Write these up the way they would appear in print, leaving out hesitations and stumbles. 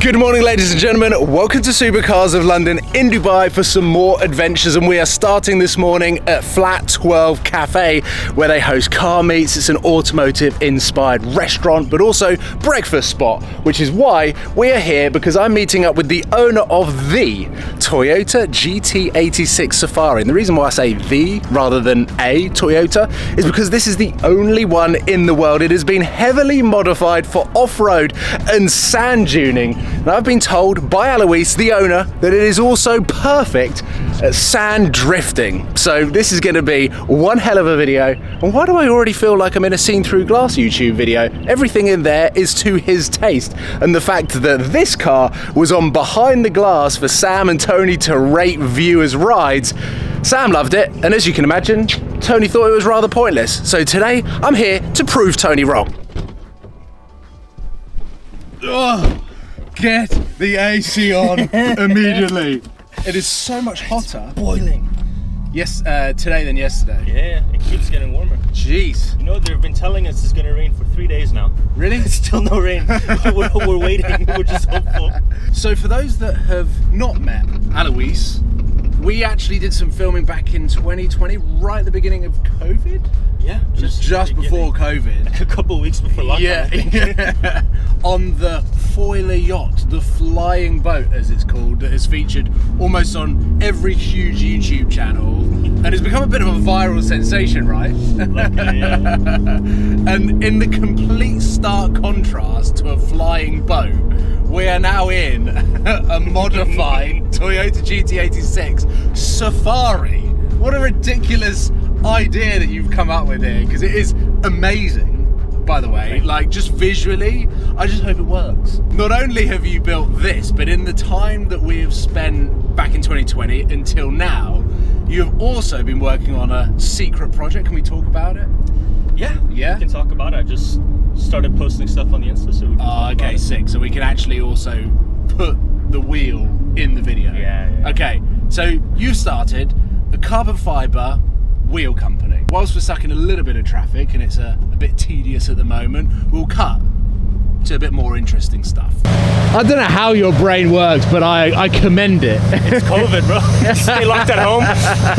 Good morning, ladies and gentlemen. Welcome to Supercars of London in Dubai for some more adventures, and we are starting this morning at Flat 12 Cafe, where they host car meets. It's an automotive-inspired restaurant, but also breakfast spot, which is why we are here, because I'm meeting up with the owner of the Toyota GT86 Safari. And the reason why I say the rather than a Toyota is because this is the only one in the world. It has been heavily modified for off-road and sand duning. Now, I've been told by Alois, the owner, that it is also perfect at sand drifting. So this is going to be one hell of a video. And why do I already feel like I'm in a seen-through glass YouTube video? Everything in there is to his taste. And the fact that this car was on behind the glass for Sam and Tony to rate viewers' rides, Sam loved it. And as you can imagine, Tony thought it was rather pointless. So today, I'm here to prove Tony wrong. Oh. Get the AC on immediately. It is so much hotter. Boiling. Yes, today than yesterday. Yeah, it keeps getting warmer. Jeez. You know, they've been telling us it's gonna rain for 3 days now. Really? Still no rain. we're waiting. We're just hopeful. So for those that have not met Alois, we actually did some filming back in 2020, right at the beginning of COVID. Yeah, just before COVID. Like a couple of weeks before lockdown. Yeah. On the Foiler yacht, the flying boat as it's called, that is featured almost on every huge YouTube channel and has become a bit of a viral sensation, right? Luckily, yeah. And in the complete stark contrast to a flying boat, we are now in a modified Toyota GT86 Safari. What a ridiculous idea that you've come up with here, because it is amazing, by the way. Like, just visually, I just hope it works. Not only have you built this, but in the time that we have spent back in 2020 until now, you have also been working on a secret project. Can we talk about it? Yeah, we can talk about it. I just started posting stuff on the Insta, so we can talk about it. Sick. So we can actually also put the wheel in the video. Yeah. Okay, so you started a carbon fiber wheel company. Whilst we're stuck in a little bit of traffic and it's a bit tedious at the moment, we'll cut to a bit more interesting stuff. I don't know how your brain works, but I commend it. It's COVID, bro. Stay locked at home.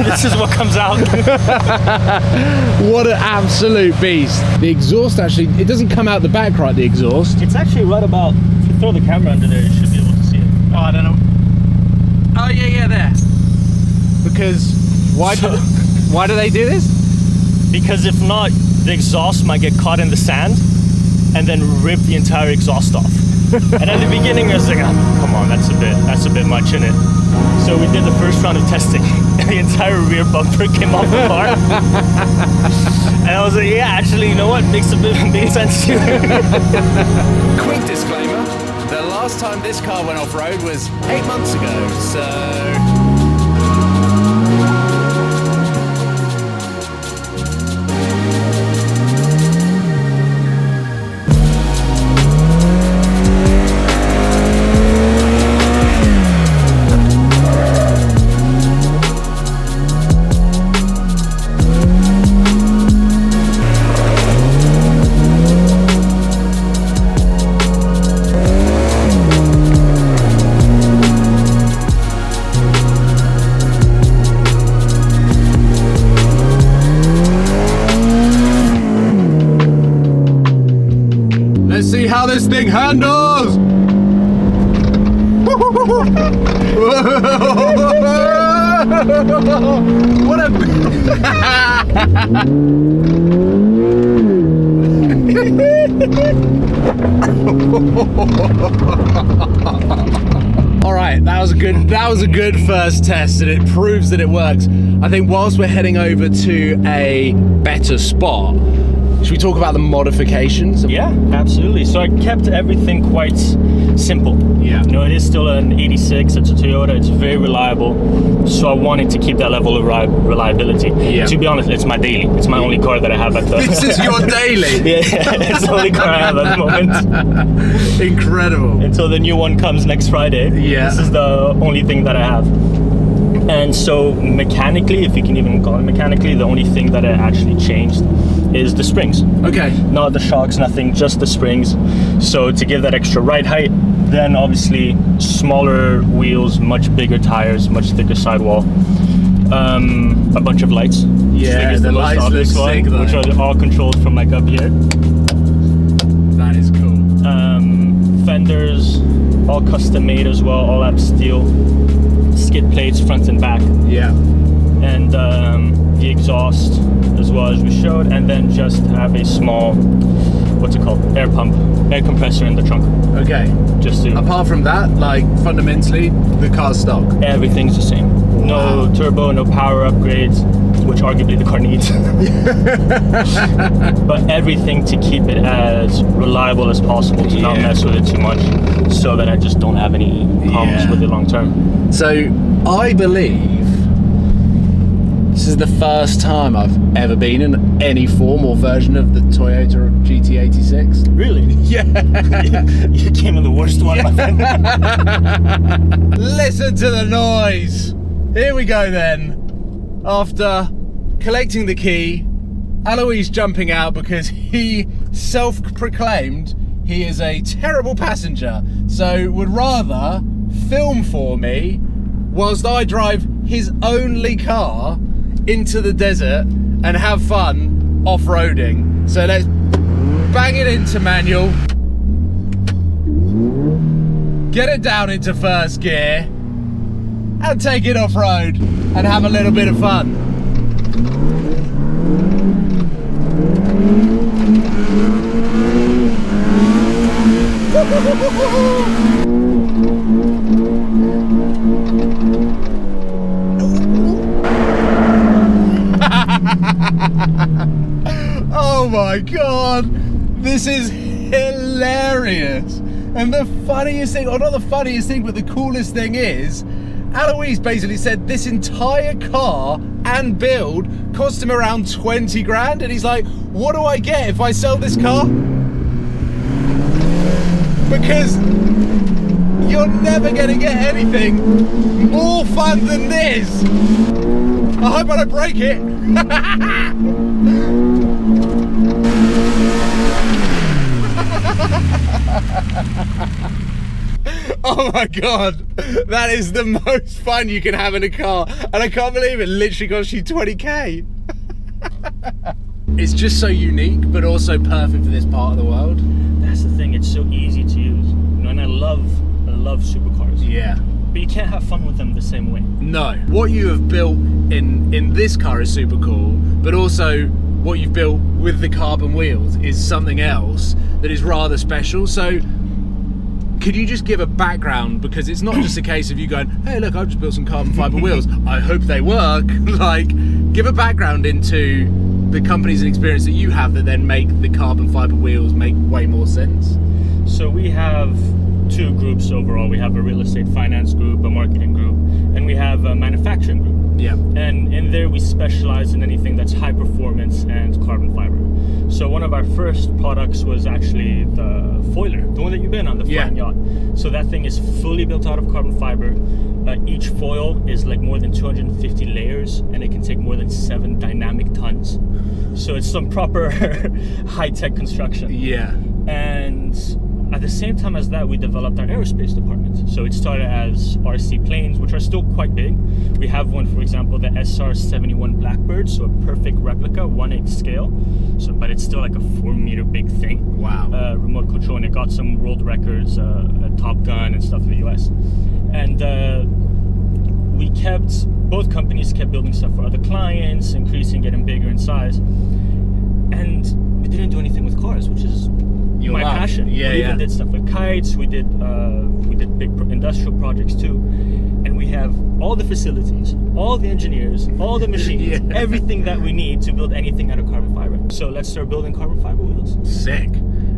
This is what comes out. What an absolute beast. The exhaust actually, it doesn't come out the back, right, the exhaust? It's actually right about, if you throw the camera under there, you should be able to see it. Oh, I don't know. Oh, yeah, there. Because why do they do this? Because if not, the exhaust might get caught in the sand and then rip the entire exhaust off. And at the beginning I was like, oh, come on, that's a bit much, isn't it? So we did the first round of testing and the entire rear bumper came off the car. And I was like, yeah, actually, you know what? Makes a bit of sense to me. Quick disclaimer, the last time this car went off-road was 8 months ago, so... see how this thing handles. What a all right, that was a good first test, and it proves that it works. I think whilst we're heading over to a better spot, should we talk about the modifications? Yeah, absolutely. So I kept everything quite simple. Yeah. You know, it is still an 86, it's a Toyota, it's very reliable. So I wanted to keep that level of reliability. Yeah. To be honest, it's my daily. It's my only car that I have at the... This is your daily? Yeah, it's the only car I have at the moment. Incredible. Until the new one comes next Friday. Yeah. This is the only thing that I have. And so mechanically, if you can even call it mechanically, the only thing that I actually changed is the springs. Okay. Not the shocks, nothing, just the springs. So to give that extra ride height, Then obviously smaller wheels, much bigger tires, much thicker sidewall. A bunch of lights. Yeah, the lights look sick, though. Which are all controlled from like up here. That is cool. Fenders, all custom made as well, all out of steel. Skid plates, front and back. Yeah. And the exhaust as well as we showed, and then just have a small, what's it called, air compressor in the trunk. Okay. Just to, apart from that, like fundamentally, the car's stock. Everything's the same. No turbo, no power upgrades, which arguably the car needs. But everything to keep it as reliable as possible, to not mess with it too much, so that I just don't have any problems with it long term. So I believe this is the first time I've ever been in any form or version of the Toyota GT86. Really? Yeah. You came in the worst one, my friend. Listen to the noise. Here we go then. After collecting the key, Alois jumping out because he self-proclaimed he is a terrible passenger, so would rather film for me whilst I drive his only car into the desert and have fun off-roading. So let's bang it into manual, get it down into first gear, and take it off-road and have a little bit of fun. Oh my god, this is hilarious. And the funniest thing, or not the funniest thing, but the coolest thing is, Alois basically said this entire car and build cost him around 20 grand, and he's like, what do I get if I sell this car? Because you're never gonna get anything more fun than this. I hope I don't break it. Oh my god, that is the most fun you can have in a car, and I can't believe it literally cost you 20k. It's just so unique, but also perfect for this part of the world. That's the thing, it's so easy to use. You know, and I love supercars. Yeah. But you can't have fun with them the same way. No. What you have built in this car is super cool, but also what you've built with the carbon wheels is something else that is rather special. So could you just give a background, because it's not just a case of you going, hey look, I've just built some carbon fiber wheels, I hope they work. Like, give a background into the companies and experience that you have that then make the carbon fiber wheels make way more sense. So we have two groups overall. We have a real estate finance group, a marketing group, and we have a manufacturing group. Yeah. And in there we specialize in anything that's high performance and carbon fiber. So one of our first products was actually the foiler, the one that you've been on, the flying yacht. So that thing is fully built out of carbon fiber. Each foil is like more than 250 layers, and it can take more than 7 dynamic tons. So it's some proper high-tech construction. Yeah. And at the same time as that, we developed our aerospace department. So it started as RC planes, which are still quite big. We have one, for example, the SR-71 Blackbird, so a perfect replica, 1/8 scale. So, but it's still like a 4-meter big thing. Wow. Remote control, and it got some world records at Top Gun and stuff in the US. And both companies kept building stuff for other clients, increasing, getting bigger in size. And we didn't do anything with cars, which is my passion. Yeah, we even did stuff with kites. We did big industrial projects too, and we have all the facilities, all the engineers, all the machines, everything that we need to build anything out of carbon fiber. So let's start building carbon fiber wheels. Sick.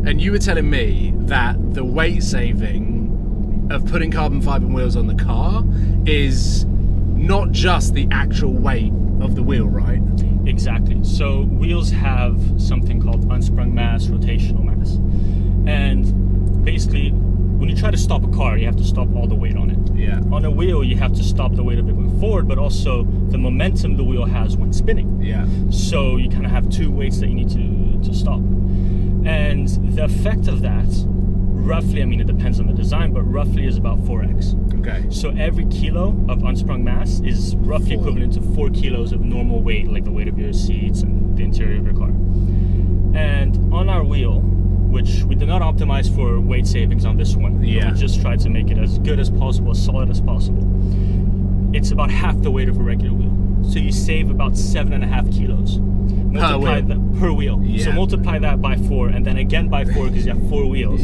And you were telling me that the weight saving of putting carbon fiber wheels on the car is not just the actual weight of the wheel, right? Exactly. So wheels have something called unsprung mass, rotational mass. And basically, when you try to stop a car, you have to stop all the weight on it. Yeah. On a wheel, you have to stop the weight of it going forward, but also the momentum the wheel has when spinning. Yeah. So you kind of have two weights that you need to stop. And the effect of that roughly, I mean, it depends on the design, but roughly is about 4x. Okay. So every kilo of unsprung mass is roughly equivalent to 4 kilos of normal weight, like the weight of your seats and the interior of your car. And on our wheel, which we did not optimize for weight savings on this one, we just tried to make it as good as possible, as solid as possible. It's about half the weight of a regular wheel. So you save about 7.5 kilos. Multiply that per wheel. So multiply that by 4 and then again by 4 because you have 4 wheels.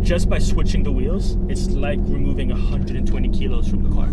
Just by switching the wheels, it's like removing 120 kilos from the car.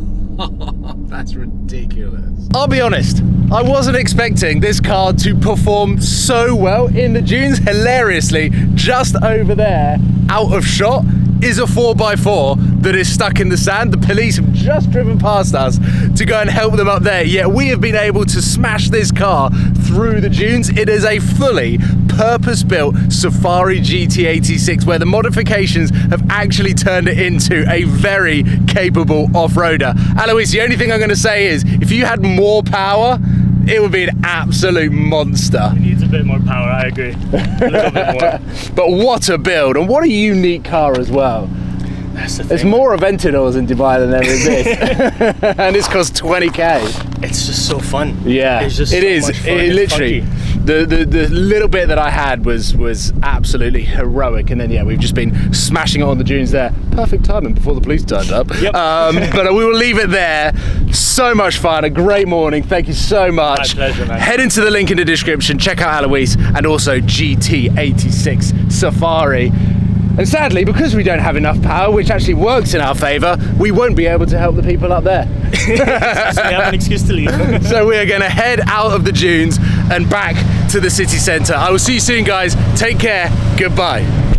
That's ridiculous. I'll be honest, I wasn't expecting this car to perform so well in the dunes. Hilariously, just over there, out of shot, is a 4x4 that is stuck in the sand. The police have just driven past us to go and help them up there, yet we have been able to smash this car through the dunes. It is a fully purpose-built Safari GT86 where the modifications have actually turned it into a very capable off-roader. Alois, the only thing I'm going to say is, if you had more power, it would be an absolute monster. It needs a bit more power, I agree. A little bit more. But what a build, and what a unique car as well. That's the thing. There's more Aventadors in Dubai than there is this. And this costs 20k. It's just so fun. Yeah, it's just it is. Much fun. It literally, the little bit that I had was absolutely heroic, and then we've just been smashing it on the dunes there. Perfect timing before the police turned up. Yep. But we will leave it there. So much fun, a great morning. Thank you so much. My pleasure, man. Head into the link in the description. Check out Alois and also GT86 Safari. And sadly, because we don't have enough power, which actually works in our favour, we won't be able to help the people up there. So we have an excuse to leave. So we are going to head out of the dunes and back to the city centre. I will see you soon, guys. Take care. Goodbye.